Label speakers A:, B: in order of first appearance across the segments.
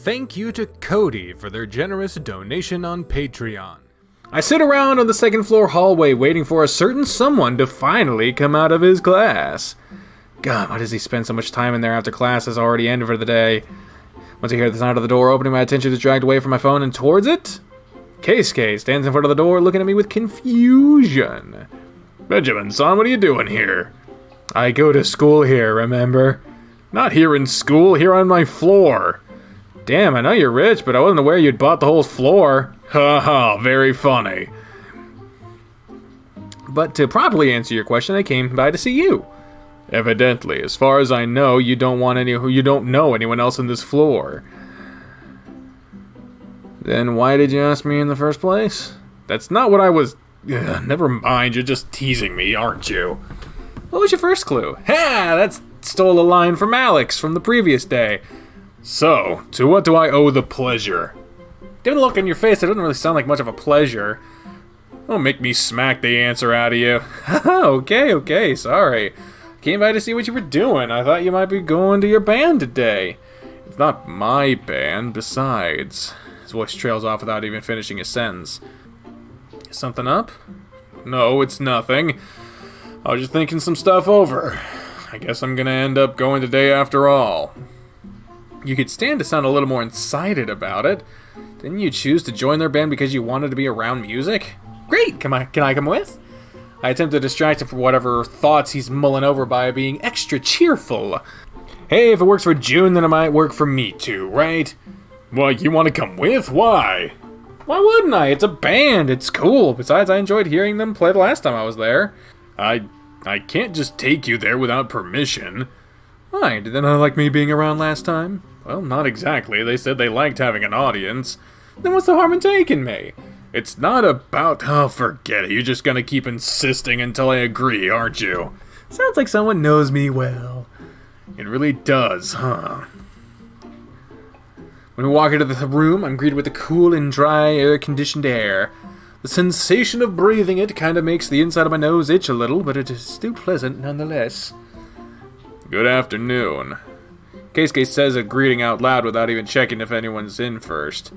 A: Thank you to Cody for their generous donation on Patreon.
B: I sit around on the second floor hallway waiting for a certain someone to finally come out of his class. God, why does he spend so much time in there after class has already ended for the day? Once I hear the sound of the door opening, my attention is dragged away from my phone and towards it. Keisuke stands in front of the door looking at me with confusion.
C: Benjamin-san, what are you doing here?
B: I go to school here, remember?
C: Not here in school, here on my floor.
B: Damn, I know you're rich, but I wasn't aware you'd bought the whole floor.
C: Ha ha, very funny.
B: But to properly answer your question, I came by to see you.
C: Evidently, as far as I know, you don't know anyone else on this floor.
B: Then why did you ask me in the first place?
C: That's not what I was... never mind, you're just teasing me, aren't you?
B: What was your first clue? Ha! That stole a line from Alex from the previous day.
C: So, to what do I owe the pleasure?
B: Given the look on your face, it doesn't really sound like much of a pleasure.
C: Don't make me smack the answer out of you.
B: Okay, sorry. Came by to see what you were doing. I thought you might be going to your band today.
C: It's not my band, besides. His voice trails off without even finishing his sentence.
B: Something up?
C: No, it's nothing. I was just thinking some stuff over. I guess I'm gonna end up going today after all.
B: You could stand to sound a little more excited about it. Didn't you choose to join their band because you wanted to be around music? Great! Can I come with? I attempt to distract him from whatever thoughts he's mulling over by being extra cheerful. Hey, if it works for June, then it might work for me too, right?
C: What, you want to come with? Why?
B: Why wouldn't I? It's a band. It's cool. Besides, I enjoyed hearing them play the last time I was there.
C: I can't just take you there without permission.
B: Why? Did they not like me being around last time?
C: Well, not exactly. They said they liked having an audience.
B: Then what's the harm in taking me?
C: It's not about... Oh, forget it. You're just gonna keep insisting until I agree, aren't you?
B: Sounds like someone knows me well.
C: It really does, huh?
B: When we walk into the room, I'm greeted with the cool and dry air-conditioned air. The sensation of breathing it kind of makes the inside of my nose itch a little, but it is still pleasant nonetheless.
C: Good afternoon.
B: Keisuke says a greeting out loud without even checking if anyone's in first.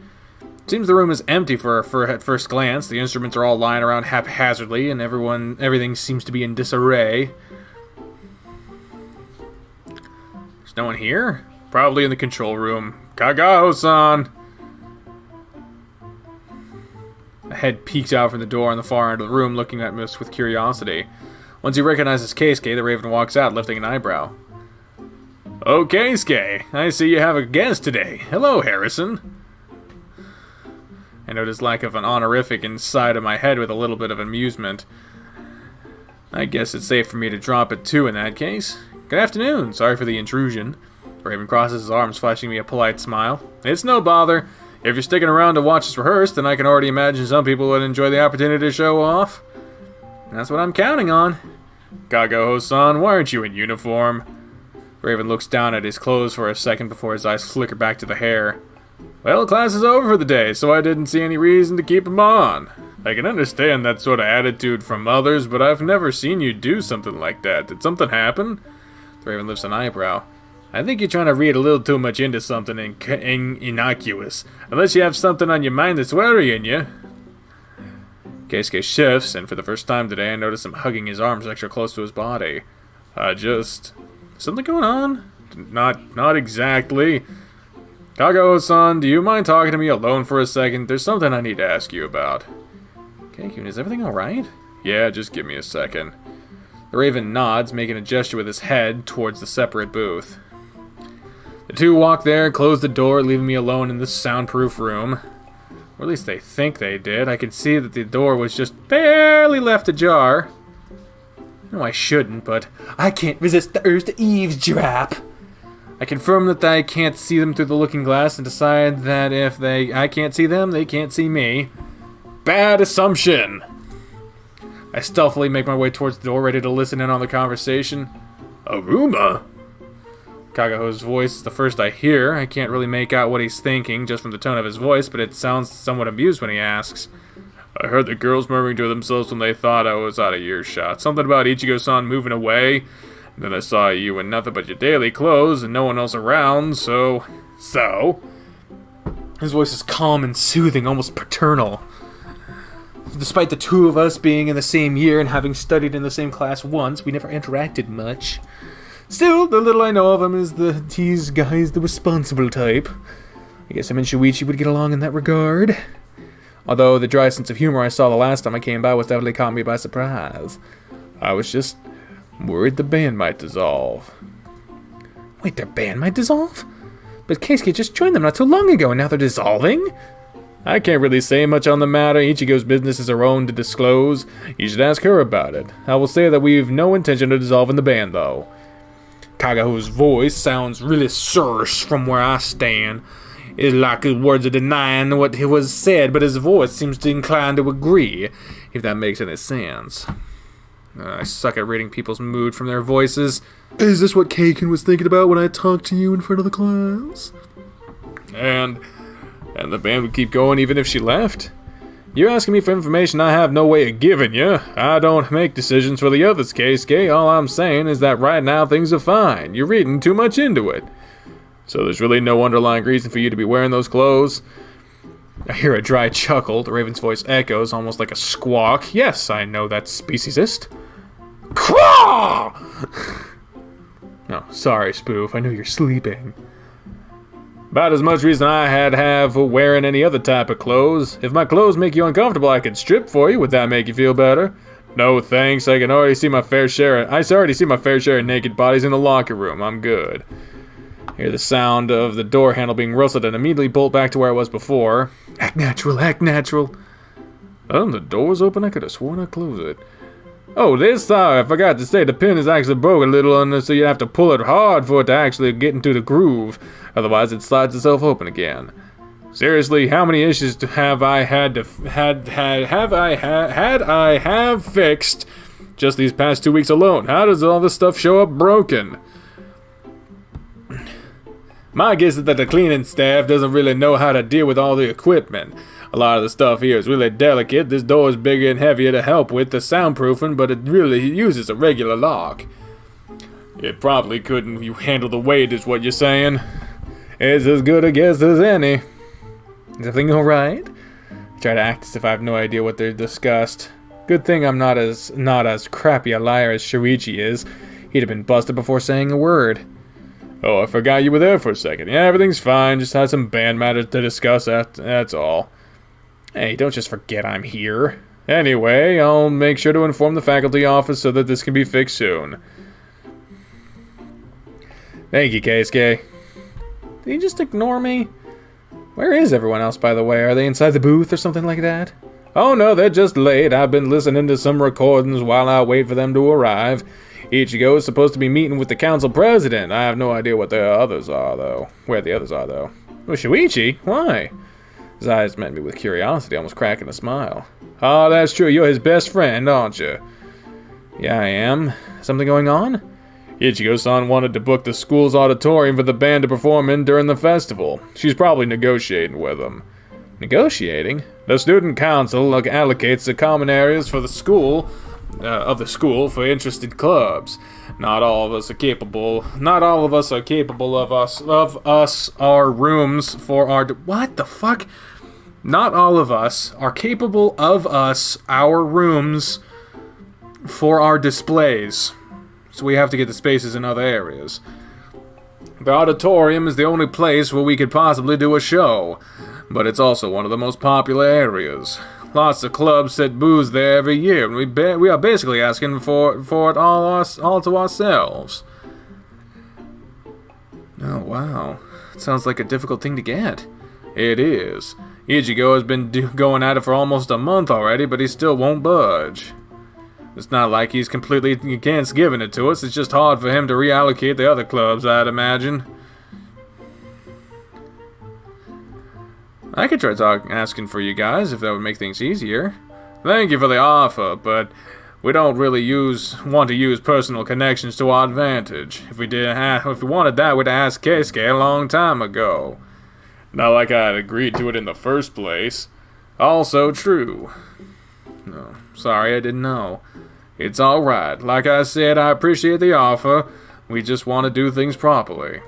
B: Seems the room is empty at first glance. The instruments are all lying around haphazardly, and everything seems to be in disarray.
C: There's no one here? Probably in the control room. Kagao-san!
B: A head peeks out from the door on the far end of the room, looking at us with curiosity. Once he recognizes Keisuke, the Raven walks out, lifting an eyebrow.
C: Oh, Keisuke, I see you have a guest today. Hello, Harrison.
B: I notice lack of an honorific inside of my head with a little bit of amusement. I guess it's safe for me to drop it too in that case. Good afternoon, sorry for the intrusion. Raven crosses his arms, flashing me a polite smile.
C: It's no bother. If you're sticking around to watch us rehearse, then I can already imagine some people would enjoy the opportunity to show off.
B: That's what I'm counting on.
C: Kagao-san, why aren't you in uniform?
B: Raven looks down at his clothes for a second before his eyes flicker back to the hair.
C: Well, class is over for the day, so I didn't see any reason to keep him on. I can understand that sort of attitude from others, but I've never seen you do something like that. Did something happen?
B: The Raven lifts an eyebrow. I think you're trying to read a little too much into something innocuous. Unless you have something on your mind that's worrying you. Keisuke shifts, and for the first time today, I notice him hugging his arms extra close to his body.
C: Something going on? Not exactly. Kagao-san, do you mind talking to me alone for a second? There's something I need to ask you about.
B: Keikun, is everything alright?
C: Yeah, just give me a second.
B: The Raven nods, making a gesture with his head towards the separate booth. The two walk there, close the door, leaving me alone in this soundproof room. Or at least they think they did. I can see that the door was just barely left ajar. No, I shouldn't, but I can't resist the urge to eavesdrop. I confirm that I can't see them through the looking glass and decide that if I can't see them, they can't see me.
C: Bad assumption!
B: I stealthily make my way towards the door, ready to listen in on the conversation.
C: Aruma?
B: Kagaho's voice is the first I hear. I can't really make out what he's thinking just from the tone of his voice, but it sounds somewhat amused when he asks.
C: I heard the girls murmuring to themselves when they thought I was out of earshot. Something about Ichigo-san moving away. Then I saw you in nothing but your daily clothes and no one else around, so...
B: His voice is calm and soothing, almost paternal. Despite the two of us being in the same year and having studied in the same class once, we never interacted much. Still, the little I know of him is he's the responsible type. I guess him and Shoichi would get along in that regard. Although the dry sense of humor I saw the last time I came by was definitely caught me by surprise. I was just worried the band might dissolve. Wait, their band might dissolve? But Keisuke just joined them not too long ago, and now they're dissolving? I can't really say much on the matter. Ichigo's business is her own to disclose. You should ask her about it. I will say that we've no intention of dissolving the band, though. Kagaho's voice sounds really serse from where I stand. It's like his words are denying what was said, but his voice seems to incline to agree, if that makes any sense. I suck at reading people's mood from their voices. Is this what Keiken was thinking about when I talked to you in front of the class? And the band would keep going even if she left? You're asking me for information I have no way of giving you. I don't make decisions for the others, Keisuke. All I'm saying is that right now things are fine. You're reading too much into it. So there's really no underlying reason for you to be wearing those clothes? I hear a dry chuckle. The raven's voice echoes almost like a squawk. Yes, I know that's speciesist. Quaw! No, sorry, Spoof. I know you're sleeping. About as much reason I have for wearing any other type of clothes. If my clothes make you uncomfortable, I could strip for you. Would that make you feel better? No, thanks. I already see my fair share of naked bodies in the locker room. I'm good. I hear the sound of the door handle being rustled and immediately bolt back to where I was before. Act natural, act natural. Oh, the door's open? I could have sworn I closed it. Oh, I forgot to say the pin is actually broke a little, so you have to pull it hard for it to actually get into the groove. Otherwise, it slides itself open again. Seriously, how many issues have I fixed just these past 2 weeks alone? How does all this stuff show up broken? My guess is that the cleaning staff doesn't really know how to deal with all the equipment. A lot of the stuff here is really delicate. This door is bigger and heavier to help with the soundproofing, but it really uses a regular lock. It probably couldn't handle the weight, is what you're saying. It's as good a guess as any. Is everything alright? Try to act as if I have no idea what they discussed. Good thing I'm not as crappy a liar as Shoichi is. He'd have been busted before saying a word. Oh, I forgot you were there for a second. Yeah, everything's fine. Just had some band matters to discuss, that's all. Hey, don't just forget I'm here. Anyway, I'll make sure to inform the faculty office so that this can be fixed soon. Thank you, Keisuke. Did he just ignore me? Where is everyone else, by the way? Are they inside the booth or something like that? Oh no, they're just late. I've been listening to some recordings while I wait for them to arrive. Ichigo is supposed to be meeting with the council president. I have no idea what the others are, though. Where the others are, though. Well, Shoichi? Why? His eyes met me with curiosity, almost cracking a smile. Oh, that's true. You're his best friend, aren't you? Yeah, I am. Something going on? Ichigo-san wanted to book the school's auditorium for the band to perform in during the festival. She's probably negotiating with him. Negotiating? The student council allocates the common areas for the school, for interested clubs. Not all of us are capable of our rooms for our... What the fuck? Not all of us are capable of our rooms for our displays. So we have to get the spaces in other areas. The auditorium is the only place where we could possibly do a show, but it's also one of the most popular areas. Lots of clubs set booths there every year, and we are basically asking for it all to ourselves. Oh, wow. It sounds like a difficult thing to get. It is. Ichigo has been going at it for almost a month already, but he still won't budge. It's not like he's completely against giving it to us, it's just hard for him to reallocate the other clubs, I'd imagine. I could try asking for you guys if that would make things easier. Thank you for the offer, but we don't really want to use personal connections to our advantage. If we wanted that, we'd ask Keisuke a long time ago. Not like I had agreed to it in the first place. Also true. No, sorry, I didn't know. It's alright. Like I said, I appreciate the offer. We just want to do things properly.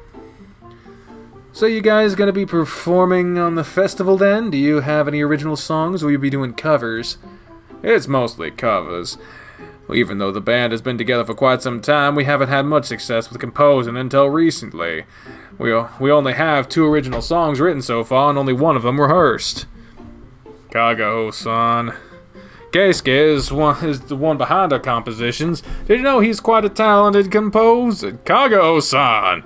B: So you guys gonna be performing on the festival then? Do you have any original songs, or will you be doing covers?
C: It's mostly covers. Even though the band has been together for quite some time, we haven't had much success with composing until recently. We only have 2 original songs written so far, and only one of them rehearsed. Kagaho-san. Keisuke is the one behind our compositions. Did you know he's quite a talented composer? Kagaho-san!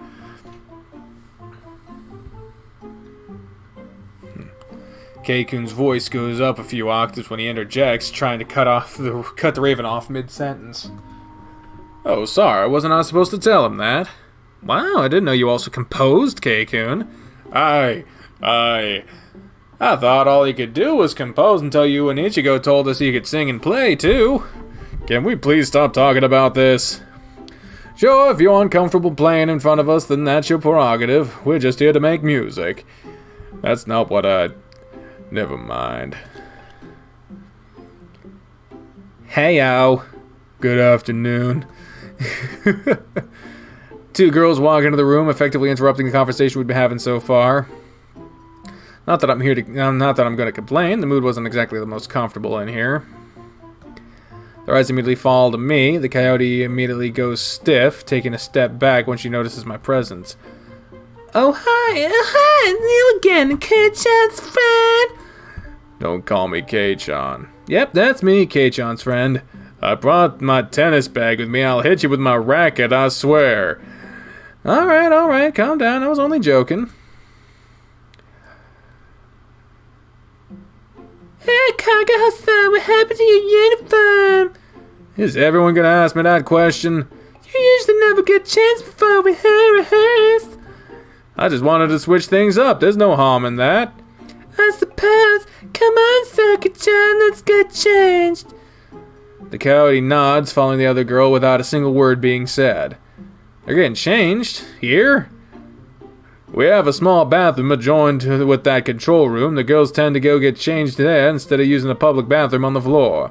B: Keikun's voice goes up a few octaves when he interjects, trying to cut the Raven off mid-sentence.
C: Oh, sorry, wasn't I supposed to tell him that?
B: Wow, I didn't know you also composed, Keikun.
C: I thought all he could do was compose until you and Ichigo told us he could sing and play, too. Can we please stop talking about this? Sure, if you're uncomfortable playing in front of us, then that's your prerogative. We're just here to make music. That's not what I... Never mind.
B: Heyo.
C: Good afternoon.
B: 2 girls walk into the room, effectively interrupting the conversation we've been having so far. Not that I'm going to complain. The mood wasn't exactly the most comfortable in here. Their eyes immediately fall to me. The coyote immediately goes stiff, taking a step back when she notices my presence.
D: Oh, hi, you again, Kei-chan's friend.
C: Don't call me Kei-chan.
B: Yep, that's me, Kei-chan's friend.
C: I brought my tennis bag with me. I'll hit you with my racket, I swear.
B: Alright, calm down. I was only joking.
D: Hey, Kagaho-san, what happened to your uniform?
B: Is everyone gonna ask me that question?
D: You usually never get a chance before we rehearse.
B: I just wanted to switch things up. There's no harm in that.
D: I suppose. Come on, Saki-chan, let's get changed.
B: The coyote nods, following the other girl without a single word being said. They're getting changed? Here?
C: We have a small bathroom adjoined with that control room. The girls tend to go get changed there instead of using the public bathroom on the floor.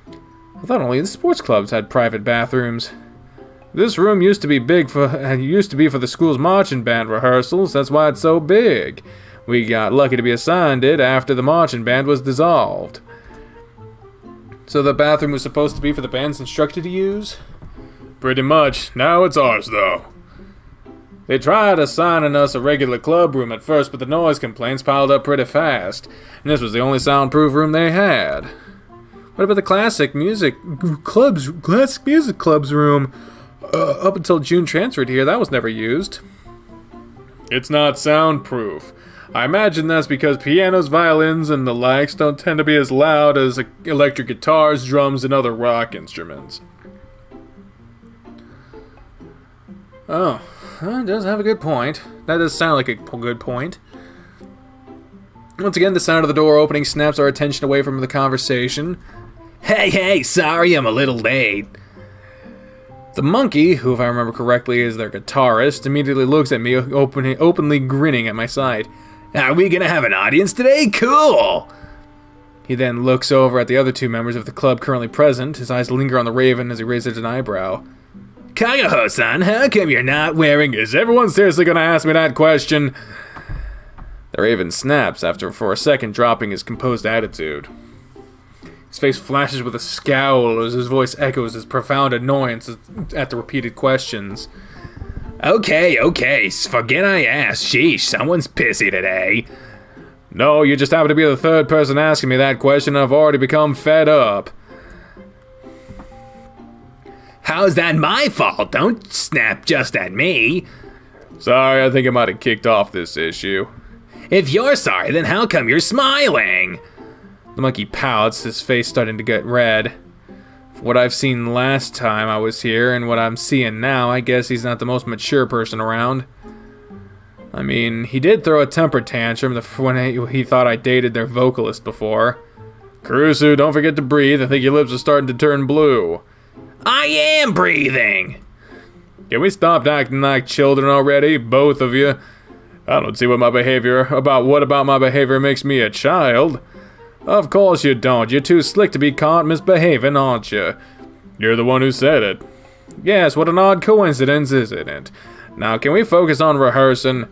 B: I thought only the sports clubs had private bathrooms.
C: This room used to be for the school's marching band rehearsals. That's why it's so big. We got lucky to be assigned it after the marching band was dissolved.
B: So the bathroom was supposed to be for the band's instructor to use?
C: Pretty much. Now it's ours, though. They tried assigning us a regular club room at first, but the noise complaints piled up pretty fast, and this was the only soundproof room they had.
B: What about the classic music clubs room? Up until June transferred here, that was never used.
C: It's not soundproof. I imagine that's because pianos, violins, and the likes don't tend to be as loud as electric guitars, drums, and other rock instruments.
B: Oh, that does have a good point. That does sound like a good point. Once again, the sound of the door opening snaps our attention away from the conversation.
D: Hey, sorry I'm a little late.
B: The monkey, who if I remember correctly is their guitarist, immediately looks at me, openly grinning at my side.
D: Are we gonna have an audience today? Cool!
B: He then looks over at the other 2 members of the club currently present. His eyes linger on the Raven as he raises an eyebrow.
D: Kagaho-san, how come you're not wearing...
C: Is everyone seriously gonna ask me that question?
B: The Raven snaps for a second dropping his composed attitude. His face flashes with a scowl as his voice echoes his profound annoyance at the repeated questions.
D: Okay, forget I asked. Sheesh, someone's pissy today.
C: No, you just happen to be the 3rd person asking me that question, and I've already become fed up.
D: How's that my fault? Don't snap just at me.
C: Sorry, I think I might have kicked off this issue.
D: If you're sorry, then how come you're smiling?
B: The monkey pouts, his face starting to get red. From what I've seen last time I was here and what I'm seeing now, I guess he's not the most mature person around. I mean, he did throw a temper tantrum when he thought I dated their vocalist before.
C: Kurusu, don't forget to breathe. I think your lips are starting to turn blue.
D: I am breathing!
C: Can we stop acting like children already, both of you? I don't see what about my behavior makes me a child. Of course you don't. You're too slick to be caught misbehaving, aren't you? You're the one who said it.
B: Yes, what an odd coincidence, isn't it? Now, can we focus on rehearsing?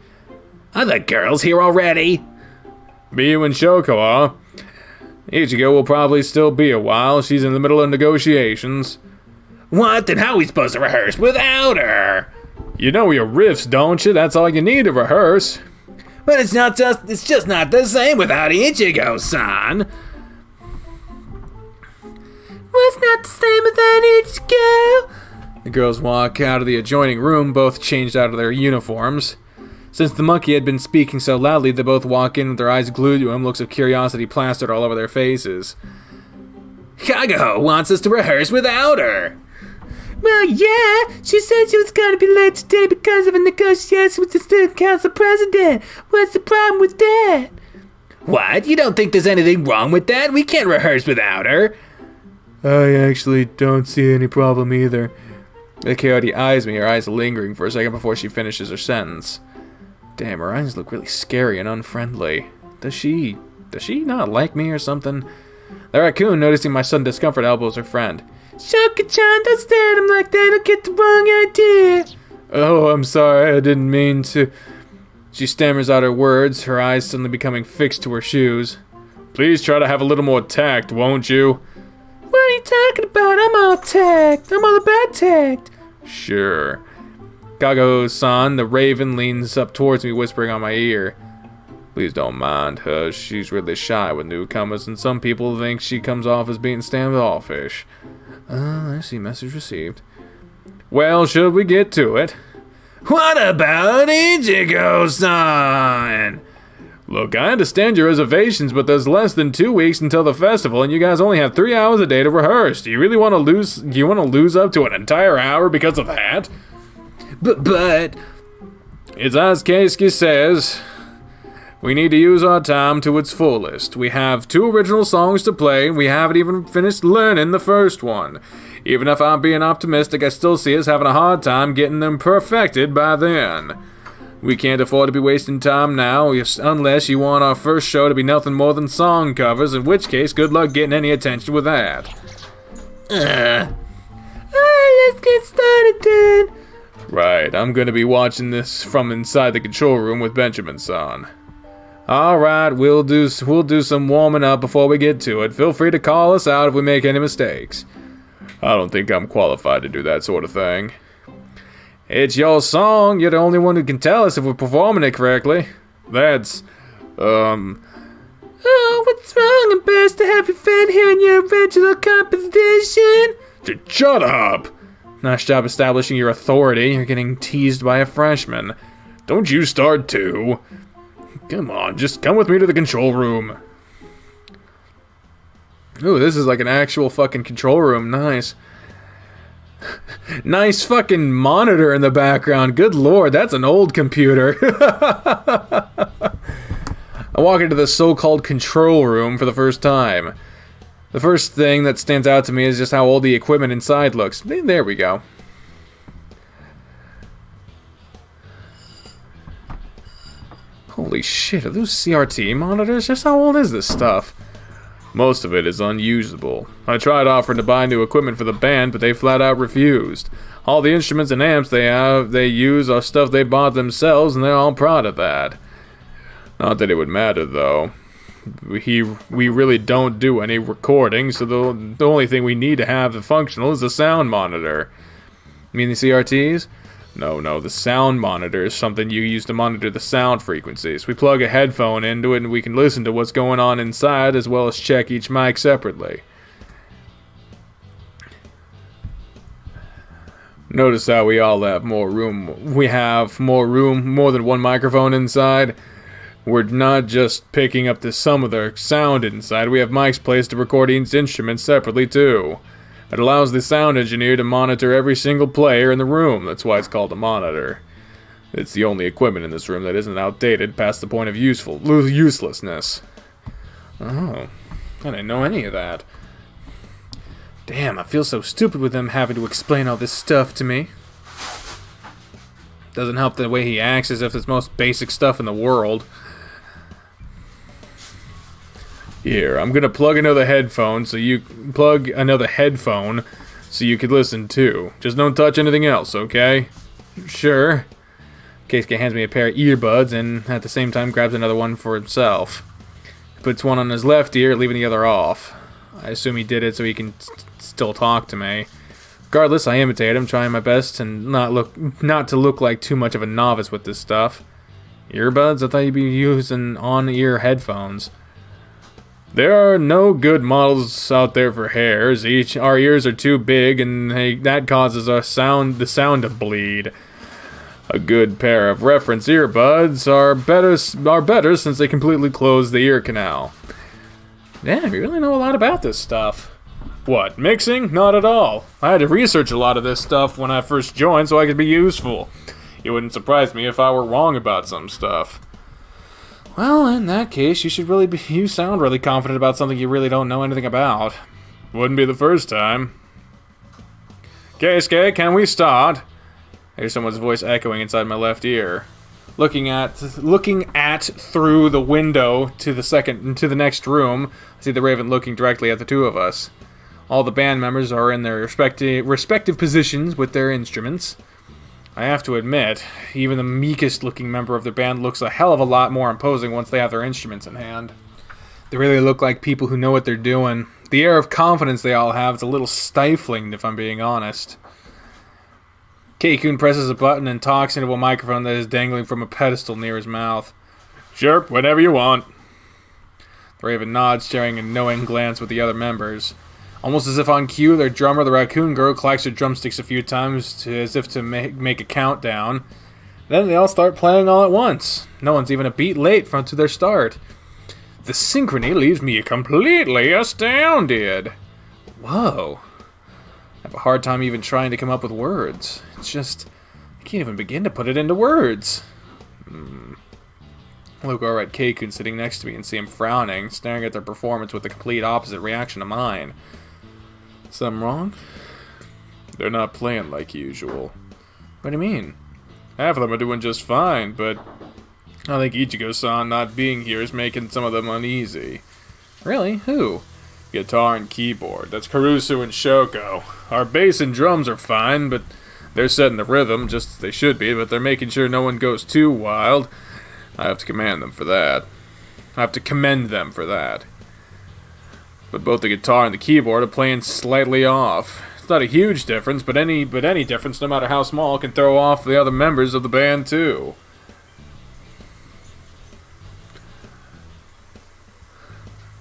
D: Are the girls here already?
C: Miyu and Shoko are. Ichigo will probably still be a while. She's in the middle of negotiations.
D: What? Then how are we supposed to rehearse without her?
C: You know your riffs, don't you? That's all you need to rehearse.
D: But it's just not the same without Ichigo-san.
E: What's not the same without Ichigo?
C: The girls walk out of the adjoining room, both changed out of their uniforms. Since the monkey had been speaking so loudly, they both walk in with their eyes glued to him, looks of curiosity plastered all over their faces.
D: Kagaho wants us to rehearse without her.
E: Well, yeah, she said she was going to be late today because of a negotiation with the student council president. What's the problem with that?
D: What? You don't think there's anything wrong with that? We can't rehearse without her.
C: I actually don't see any problem either. The Coyote eyes me, her eyes lingering for a second before she finishes her sentence. Damn, her eyes look really scary and unfriendly. Does she not like me or something? The raccoon, noticing my sudden discomfort, elbows her friend.
E: Shoka-chan, don't stare at him like that. I'll get the wrong idea.
C: Oh, I'm sorry, I didn't mean to. She stammers out her words, her eyes suddenly becoming fixed to her shoes. Please try to have a little more tact, won't you?
E: What are you talking about? I'm all tact. I'm all about tact.
C: Sure. Kago-san, the raven, leans up towards me, whispering on my ear. Please don't mind her. She's really shy with newcomers, and some people think she comes off as being standoffish. I see. Message received. Well, should we get to it?
D: What about Ichigo-san?
C: Look, I understand your reservations, but there's less than 2 weeks until the festival, and you guys only have 3 hours a day to rehearse. Do you really want to lose? Do you want to lose up to an entire hour because of that?
D: But
C: it's as Keisuke says. We need to use our time to its fullest. We have 2 original songs to play, and we haven't even finished learning the first one. Even if I'm being optimistic, I still see us having a hard time getting them perfected by then. We can't afford to be wasting time now, unless you want our first show to be nothing more than song covers, in which case, good luck getting any attention with that.
E: Alright, let's get started then.
C: Right, I'm gonna be watching this from inside the control room with Benjamin-san. Alright, we'll do some warming up before we get to it. Feel free to call us out if we make any mistakes. I don't think I'm qualified to do that sort of thing. It's your song, you're the only one who can tell us if we're performing it correctly. That's,
E: Oh, what's wrong? Embarrassed to have your friend hearing your original composition?
C: Shut up! Nice job establishing your authority. You're getting teased by a freshman. Don't you start too. Come on, just come with me to the control room. Ooh, this is like an actual fucking control room. Nice. Nice fucking monitor in the background. Good lord, that's an old computer. I walk into the so-called control room for the first time. The first thing that stands out to me is just how old the equipment inside looks. There we go. Holy shit, are those CRT monitors? Just how old is this stuff? Most of it is unusable. I tried offering to buy new equipment for the band, but they flat out refused. All the instruments and amps they use are stuff they bought themselves, and they're all proud of that. Not that it would matter, though. We really don't do any recording, so the only thing we need to have functional is the sound monitor. You mean the CRTs? No, the sound monitor is something you use to monitor the sound frequencies. We plug a headphone into it and we can listen to what's going on inside as well as check each mic separately. Notice how we all have more room. We have more room, more than one microphone inside. We're not just picking up some of the sound inside. We have mics placed to record each instrument separately too. It allows the sound engineer to monitor every single player in the room. That's why it's called a monitor. It's the only equipment in this room that isn't outdated past the point of uselessness. Oh, I didn't know any of that. Damn, I feel so stupid with him having to explain all this stuff to me. Doesn't help the way he acts as if it's the most basic stuff in the world. Here, I'm gonna plug another headphone so you could listen too. Just don't touch anything else, okay? Sure.
B: Keisuke hands me a pair of earbuds and at the same time grabs another one for himself. He puts one on his left ear, leaving the other off. I assume he did it so he can still talk to me. Regardless, I imitate him, trying my best and not to look like too much of a novice with this stuff. Earbuds? I thought you'd be using on-ear headphones. There are no good models out there for hairs. Our ears are too big, and that causes the sound to bleed. A good pair of reference earbuds are better since they completely close the ear canal. Damn, you really know a lot about this stuff. What, mixing? Not at all. I had to research a lot of this stuff when I first joined so I could be useful. It wouldn't surprise me if I were wrong about some stuff. Well, in that case, you sound really confident about something you really don't know anything about. Wouldn't be the first time. Keisuke, can we start? I hear someone's voice echoing inside my left ear. Looking at through the window to the next room, I see the Raven looking directly at the two of us. All the band members are in their respective positions with their instruments. I have to admit, even the meekest looking member of the band looks a hell of a lot more imposing once they have their instruments in hand. They really look like people who know what they're doing. The air of confidence they all have is a little stifling, if I'm being honest. Keikun presses a button and talks into a microphone that is dangling from a pedestal near his mouth. Sure, whatever you want. The Raven nods, sharing a knowing glance with the other members. Almost as if on cue, their drummer, the raccoon girl, clacks her drumsticks a few times as if to make a countdown. Then they all start playing all at once. No one's even a beat late to their start. The synchrony leaves me completely astounded. Whoa. I have a hard time even trying to come up with words. It's just, I can't even begin to put it into words. I look over at Keikun sitting next to me and see him frowning, staring at their performance with the complete opposite reaction to mine. Something wrong? They're not playing like usual. What do you mean? Half of them are doing just fine, but I think Ichigo-san not being here is making some of them uneasy. Really? Who? Guitar and keyboard. That's Karusu and Shoko. Our bass and drums are fine, but they're setting the rhythm just as they should be, but they're making sure no one goes too wild. I have to commend them for that. But both the guitar and the keyboard are playing slightly off. It's not a huge difference, but any difference, no matter how small, can throw off the other members of the band too.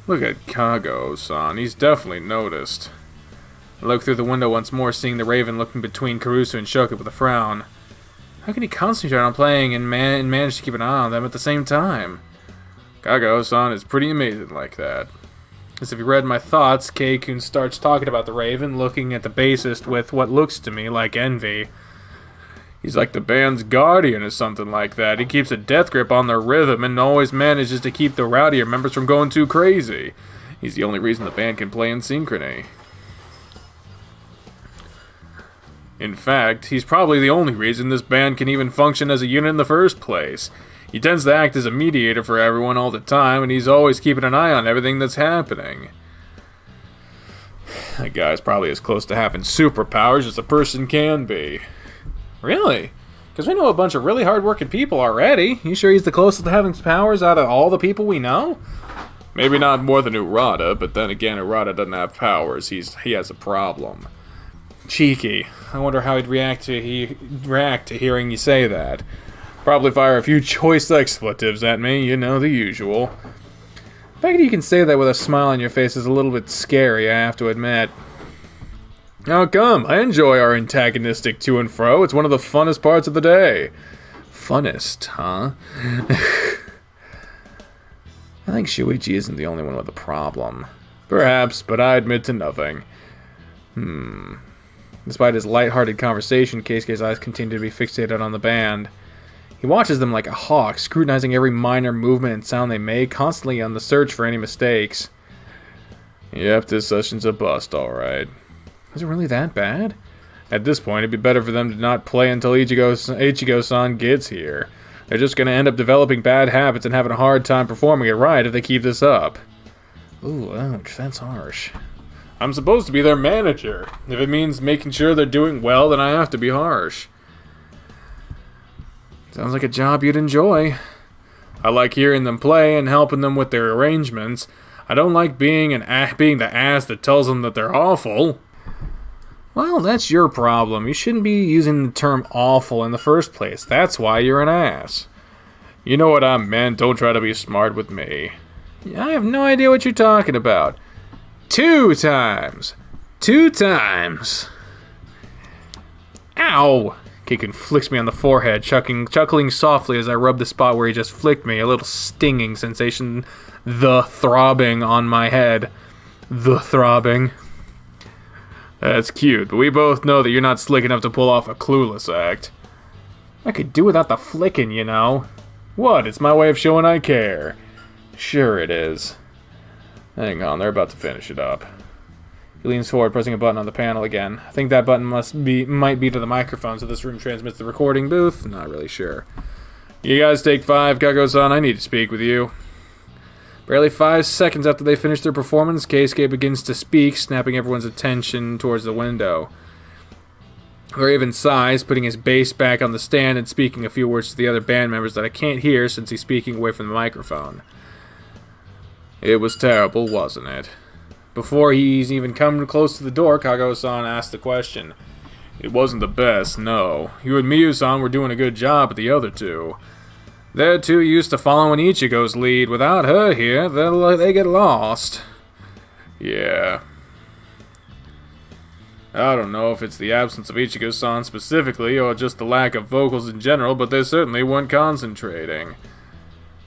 B: Look at Kago-san. He's definitely noticed. I look through the window once more, seeing the Raven looking between Karusu and Shoko with a frown. How can he concentrate on playing and manage to keep an eye on them at the same time? Kago-san is pretty amazing like that. As if he read my thoughts, Keikun starts talking about the Raven, looking at the bassist with what looks to me like envy. He's like the band's guardian or something like that. He keeps a death grip on their rhythm and always manages to keep the rowdier members from going too crazy. He's the only reason the band can play in synchrony. In fact, he's probably the only reason this band can even function as a unit in the first place. He tends to act as a mediator for everyone all the time, and he's always keeping an eye on everything that's happening. That guy's probably as close to having superpowers as a person can be. Really? Because we know a bunch of really hard-working people already. You sure he's the closest to having powers out of all the people we know? Maybe not more than Urata, but then again, Urata doesn't have powers. He has a problem. Cheeky. I wonder how he'd react to hearing you say that. Probably fire a few choice expletives at me, you know, the usual. The fact that you can say that with a smile on your face is a little bit scary, I have to admit. How come? I enjoy our antagonistic to and fro. It's one of the funnest parts of the day. Funnest, huh? I think Shoichi isn't the only one with a problem. Perhaps, but I admit to nothing. Despite his light-hearted conversation, Keisuke's eyes continue to be fixated on the band. He watches them like a hawk, scrutinizing every minor movement and sound they make, constantly on the search for any mistakes. Yep, this session's a bust, alright. Is it really that bad? At this point, it'd be better for them to not play until Ichigo-san gets here. They're just going to end up developing bad habits and having a hard time performing it right if they keep this up. Ooh, ouch, that's harsh. I'm supposed to be their manager. If it means making sure they're doing well, then I have to be harsh. Sounds like a job you'd enjoy. I like hearing them play and helping them with their arrangements. I don't like being the ass that tells them that they're awful. Well, that's your problem. You shouldn't be using the term awful in the first place. That's why you're an ass. You know what I meant. Don't try to be smart with me. I have no idea what you're talking about. 2 times. 2 times. Ow! Keisuke flicks me on the forehead, chuckling softly as I rub the spot where he just flicked me. A little stinging sensation. The throbbing on my head. The throbbing. That's cute, but we both know that you're not slick enough to pull off a clueless act. I could do without the flicking, you know. What? It's my way of showing I care. Sure it is. Hang on, they're about to finish it up. He leans forward, pressing a button on the panel again. I think that button might be to the microphone, so this room transmits the recording booth. Not really sure. You guys take 5, Kago-san. I need to speak with you. Barely 5 seconds after they finish their performance, Keisuke begins to speak, snapping everyone's attention towards the window. Raven sighs, putting his bass back on the stand and speaking a few words to the other band members that I can't hear since he's speaking away from the microphone. It was terrible, wasn't it? Before he's even come close to the door, Kago-san asked the question. It wasn't the best, no. You and Miyu-san were doing a good job at the other 2. They're too used to following Ichigo's lead. Without her here, they get lost. Yeah. I don't know if it's the absence of Ichigo-san specifically, or just the lack of vocals in general, but they certainly weren't concentrating.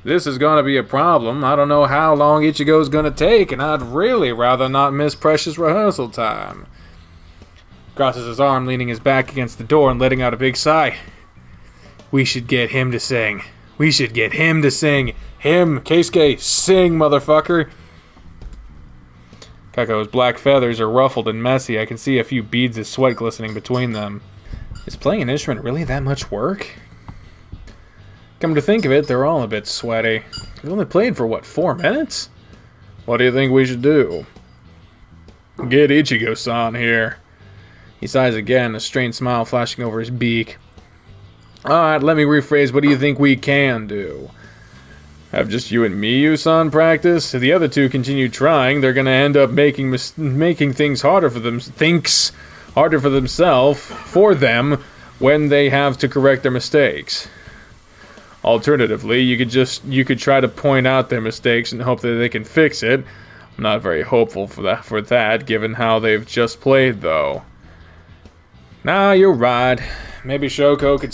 B: This is gonna be a problem. I don't know how long Ichigo's gonna take, and I'd really rather not miss precious rehearsal time. Crosses his arm, leaning his back against the door and letting out a big sigh. We should get him to sing. We should get him to sing. Him, Keisuke, sing, motherfucker. Kako's black feathers are ruffled and messy. I can see a few beads of sweat glistening between them. Is playing an instrument really that much work? Come to think of it, they're all a bit sweaty. We've only played for, what, 4 minutes? What do you think we should do? Get Ichigo-san here. He sighs again, a strained smile flashing over his beak. Alright, let me rephrase. What do you think we can do? Have just you and Miyu-san practice? If the other 2 continue trying, they're gonna end up making things harder for themselves, for them, when they have to correct their mistakes. Alternatively, you could try to point out their mistakes and hope that they can fix it. I'm not very hopeful for that, given how they've just played, though. Nah, you're right. Maybe Shoko could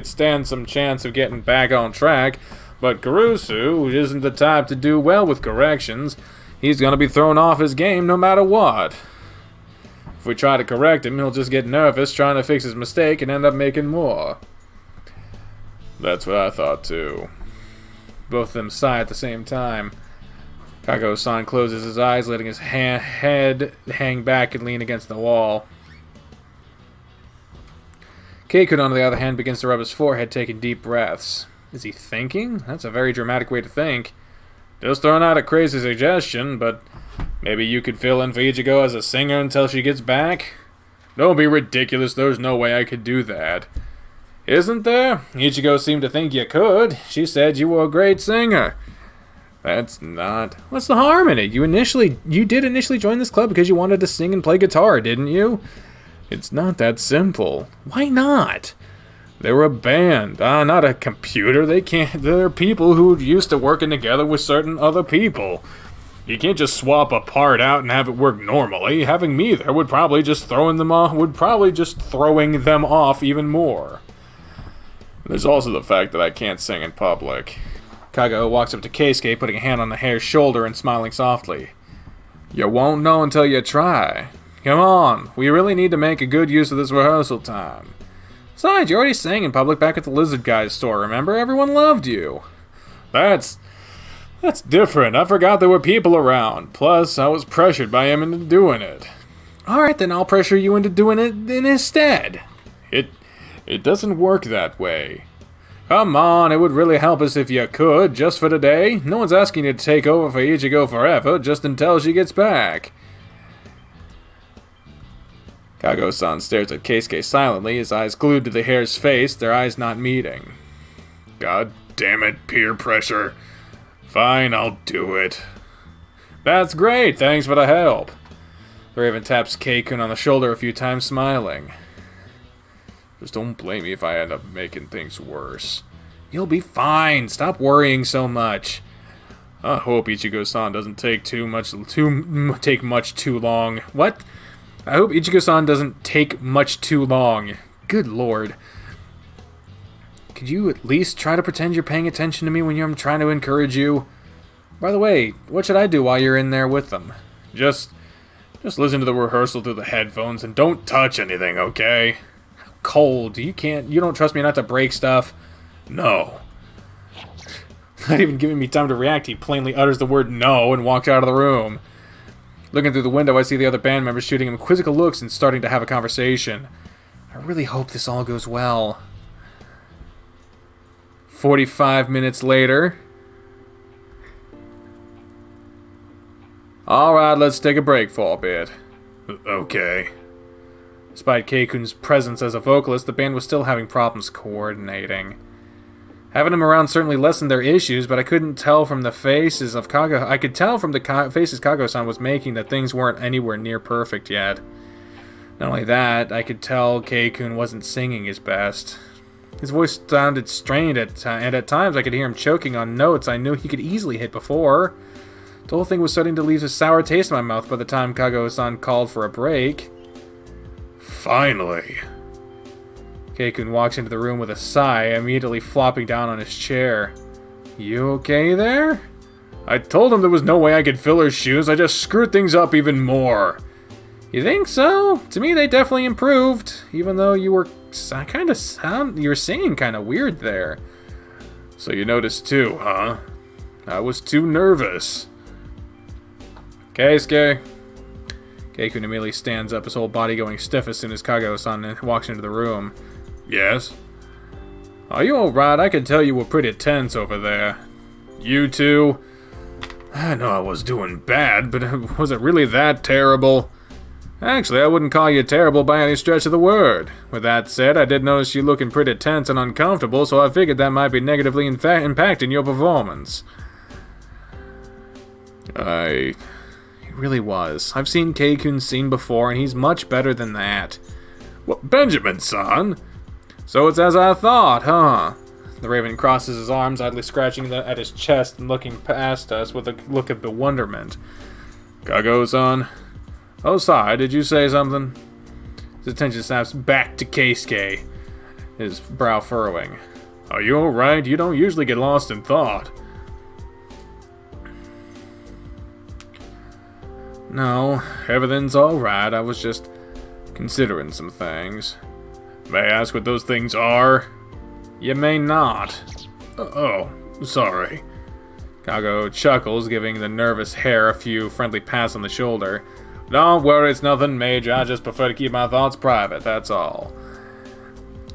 B: stand some chance of getting back on track, but Kurusu isn't the type to do well with corrections. He's gonna be thrown off his game no matter what. If we try to correct him, he'll just get nervous trying to fix his mistake and end up making more. That's what I thought too. Both of them sigh at the same time. Kago-san closes his eyes, letting his head hang back and lean against the wall. Keikun, on the other hand, begins to rub his forehead, taking deep breaths. Is he thinking? That's a very dramatic way to think. Just throwing out a crazy suggestion, but maybe you could fill in for Ichigo as a singer until she gets back? Don't be ridiculous, there's no way I could do that. Isn't there? Ichigo seemed to think you could. She said you were a great singer. That's not... What's the harm in it? You did initially join this club because you wanted to sing and play guitar, didn't you? It's not that simple. Why not? They're a band, not a computer. They're people who are used to working together with certain other people. You can't just swap a part out and have it work normally. Having me there would probably just throwing them off even more. There's also the fact that I can't sing in public. Kago walks up to Keisuke, putting a hand on the hare's shoulder and smiling softly. You won't know until you try. Come on, we really need to make a good use of this rehearsal time. Besides, you already sang in public back at the Lizard Guy's store, remember? Everyone loved you. That's different. I forgot there were people around. Plus, I was pressured by him into doing it. Alright, then I'll pressure you into doing it instead. It doesn't work that way. Come on, it would really help us if you could, just for today. No one's asking you to take over for Ichigo forever, just until she gets back. Kago-san stares at Keisuke silently, his eyes glued to the hare's face, their eyes not meeting. God damn it, peer pressure. Fine, I'll do it. That's great, thanks for the help. The Raven taps Keikun on the shoulder a few times, smiling. Just don't blame me if I end up making things worse. You'll be fine, stop worrying so much. I hope Ichigo-san doesn't take much too long. What? I hope Ichigo-san doesn't take much too long. Good lord. Could you at least try to pretend you're paying attention to me when I'm trying to encourage you? By the way, what should I do while you're in there with them? Just listen to the rehearsal through the headphones and don't touch anything, okay? Cold. You don't trust me not to break stuff? No. Not even giving me time to react, he plainly utters the word no and walks out of the room. Looking through the window, I see the other band members shooting him quizzical looks and starting to have a conversation. I really hope this all goes well. 45 minutes later. Alright, let's take a break for a bit. Okay. Despite Keikun's presence as a vocalist, the band was still having problems coordinating. Having him around certainly lessened their issues, but I couldn't tell from the faces of Kago. I could tell from the faces Kago-san was making that things weren't anywhere near perfect yet. Not only that, I could tell Keikun wasn't singing his best. His voice sounded strained, and at times I could hear him choking on notes I knew he could easily hit before. The whole thing was starting to leave a sour taste in my mouth by the time Kago-san called for a break. Finally. Keikun walks into the room with a sigh, immediately flopping down on his chair. You okay there? I told him there was no way I could fill her shoes, I just screwed things up even more. You think so? To me they definitely improved, even though you were singing kind of weird there. So you noticed too, huh? I was too nervous. Keisuke. Keikun immediately stands up, his whole body going stiff as soon as Kago-san walks into the room. Yes? Are you alright? I can tell you were pretty tense over there. You too? I know I was doing bad, but was it really that terrible? Actually, I wouldn't call you terrible by any stretch of the word. With that said, I did notice you looking pretty tense and uncomfortable, so I figured that might be negatively impacting your performance. It really was. I've seen Keikun's scene before, and he's much better than that. What, Benjamin-san? So it's as I thought, huh? The Raven crosses his arms, idly scratching at his chest and looking past us with a look of bewilderment. Kago-san? Oh, sorry, did you say something? His attention snaps back to Keisuke, his brow furrowing. Are you alright? You don't usually get lost in thought. No, everything's alright. I was just considering some things. May I ask what those things are? You may not. Oh, sorry. Kago chuckles, giving the nervous hare a few friendly pats on the shoulder. Don't worry, it's nothing major. I just prefer to keep my thoughts private, that's all.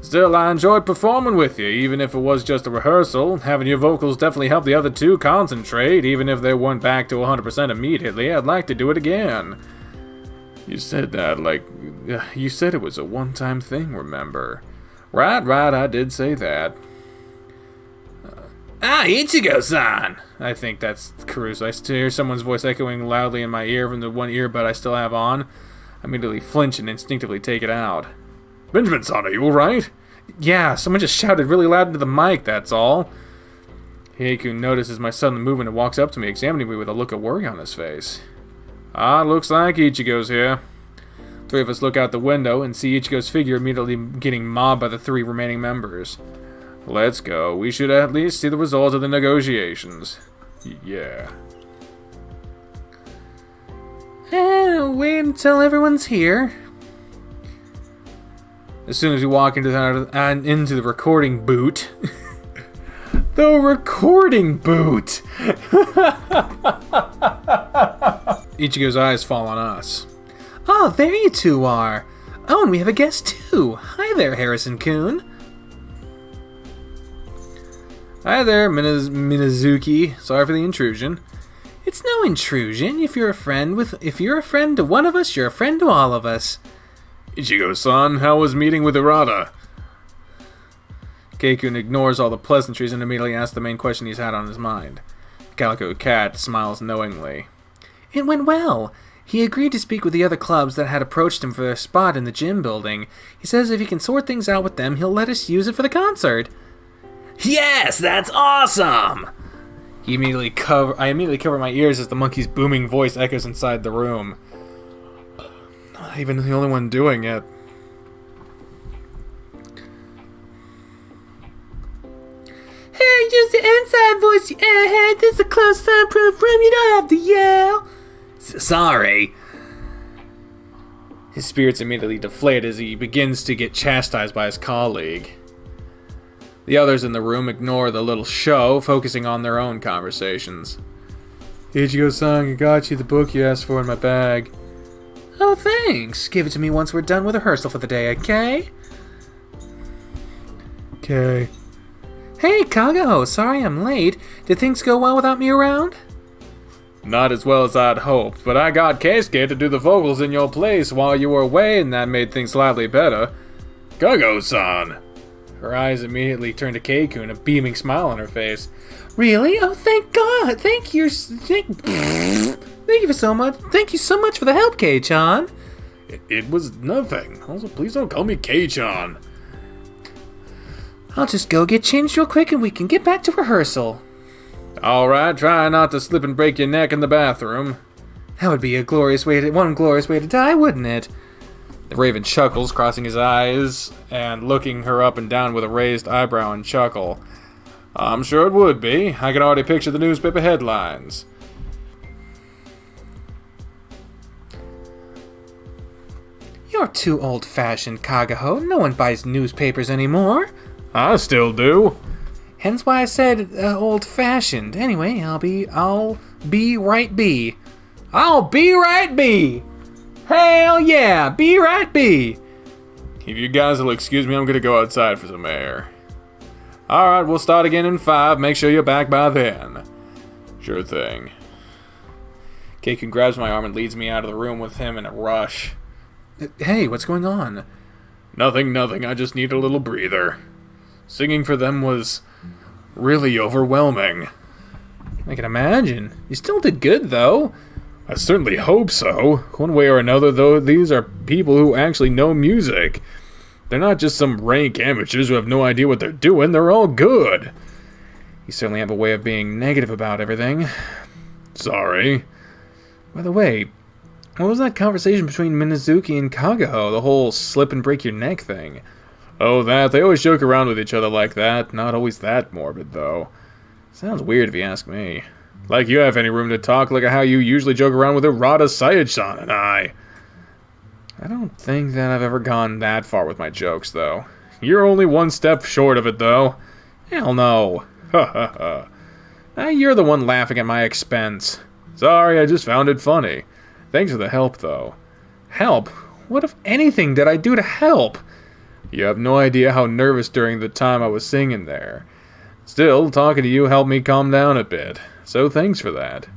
B: Still, I enjoyed performing with you, even if it was just a rehearsal. Having your vocals definitely helped the other two concentrate, even if they weren't back to 100% immediately. I'd like to do it again. You said that like... you said it was a one-time thing, remember? Right, I did say that.
D: Ichigo-san!
B: I think that's Caruso. I still hear someone's voice echoing loudly in my ear from the one earbud I still have on. I immediately flinch and instinctively take it out. Benjamin-san, are you alright? Yeah, someone just shouted really loud into the mic, that's all. Keikun notices my sudden movement and walks up to me, examining me with a look of worry on his face. Looks like Ichigo's here. Three of us look out the window and see Ichigo's figure immediately getting mobbed by the three remaining members. Let's go. We should at least see the results of the negotiations. Yeah.
E: Wait until everyone's here.
B: As soon as we walk into the recording booth... the recording booth! Ichigo's eyes fall on us.
E: Oh, there you two are. Oh, and we have a guest too. Hi there, Harrison-kun.
B: Hi there, Minazuki. Sorry for the intrusion.
E: It's no intrusion. If you're a friend to one of us, you're a friend to all of us.
C: Ichigo-san, how was meeting with Urata? Keikun ignores all the pleasantries and immediately asks the main question he's had on his mind. Calico Cat smiles knowingly.
E: It went well. He agreed to speak with the other clubs that had approached him for their spot in the gym building. He says if he can sort things out with them, he'll let us use it for the concert.
D: Yes, that's awesome!
B: I immediately cover my ears as the monkey's booming voice echoes inside the room. Not even the only one doing it.
E: Hey, use the inside voice, you airhead. This is a closed, soundproof room. You don't have to yell.
D: Sorry.
B: His spirits immediately deflate as he begins to get chastised by his colleague. The others in the room ignore the little show, focusing on their own conversations. Ichigo-san, I got you the book you asked for in my bag.
E: Oh, thanks. Give it to me once we're done with rehearsal for the day, okay?
B: Okay.
E: Hey, Kagaho, sorry I'm late. Did things go well without me around?
B: Not as well as I'd hoped, but I got Keisuke to do the vocals in your place while you were away, and that made things slightly better.
C: Kago-san!
B: Her eyes immediately turn to Keikun, a beaming smile on her face.
E: Really? Oh, thank God. Thank you for so much. Thank you so much for the help, Kei-chan.
C: It was nothing. Also, please don't call me Kei-chan.
E: I'll just go get changed real quick and we can get back to rehearsal.
B: Alright, try not to slip and break your neck in the bathroom.
E: That would be one glorious way to die, wouldn't it?
B: The Raven chuckles, crossing his eyes and looking her up and down with a raised eyebrow and chuckle. I'm sure it would be. I can already picture the newspaper headlines.
E: You're too old-fashioned, Kagaho. No one buys newspapers anymore.
B: I still do.
E: Hence why I said old-fashioned. Anyway, I'll be right be. I'll be right be. Hell yeah, be right be.
B: If you guys will excuse me, I'm gonna go outside for some air. Alright, we'll start again in 5. Make sure you're back by then. Sure thing. Keikun grabs my arm and leads me out of the room with him in a rush.
E: Hey, what's going on?
B: Nothing. I just need a little breather. Singing for them was really overwhelming.
E: I can imagine. You still did good, though.
B: I certainly hope so. One way or another, though, these are people who actually know music. They're not just some rank amateurs who have no idea what they're doing. They're all good.
E: You certainly have a way of being negative about everything.
B: Sorry.
E: By the way, what was that conversation between Minazuki and Kagaho? The whole slip and break your neck thing.
B: Oh, that. They always joke around with each other like that. Not always that morbid, though.
E: Sounds weird if you ask me.
B: Like you have any room to talk like how you usually joke around with Urata, Sayage-san, and I.
E: I don't think that I've ever gone that far with my jokes, though.
B: You're only one step short of it, though.
E: Hell no.
B: Ha ha ha.
E: You're the one laughing at my expense.
B: Sorry, I just found it funny. Thanks for the help, though.
E: Help? What, if anything, did I do to help?
B: You have no idea how nervous during the time I was singing there. Still, talking to you helped me calm down a bit. So thanks for that.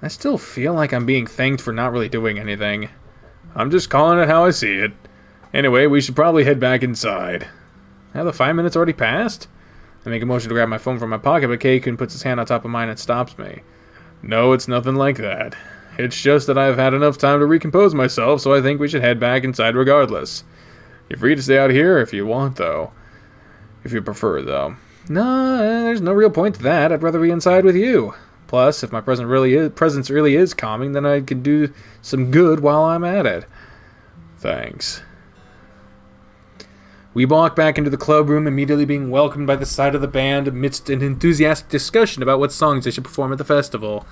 E: I still feel like I'm being thanked for not really doing anything.
B: I'm just calling it how I see it. Anyway, we should probably head back inside.
E: Have the 5 minutes already passed? I make a motion to grab my phone from my pocket, but Keikun puts his hand on top of mine and stops me.
B: No, it's nothing like that. It's just that I've had enough time to recompose myself, so I think we should head back inside regardless. You're free to stay out here if you want, though. If you prefer, though.
E: No, there's no real point to that. I'd rather be inside with you. Plus, if my presence really is calming, then I could do some good while I'm at it.
B: Thanks.
E: We walk back into the club room, immediately being welcomed by the sight of the band amidst an enthusiastic discussion about what songs they should perform at the festival.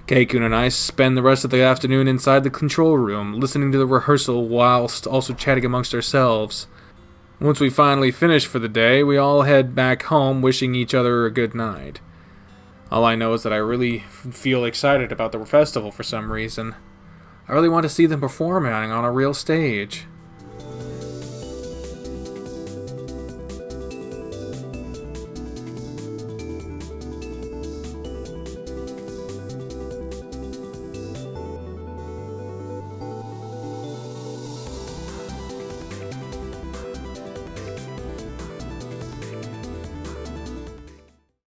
E: Keikun and I spend the rest of the afternoon inside the control room, listening to the rehearsal whilst also chatting amongst ourselves. Once we finally finish for the day, we all head back home, wishing each other a good night. All I know is that I really feel excited about the festival for some reason. I really want to see them performing on a real stage.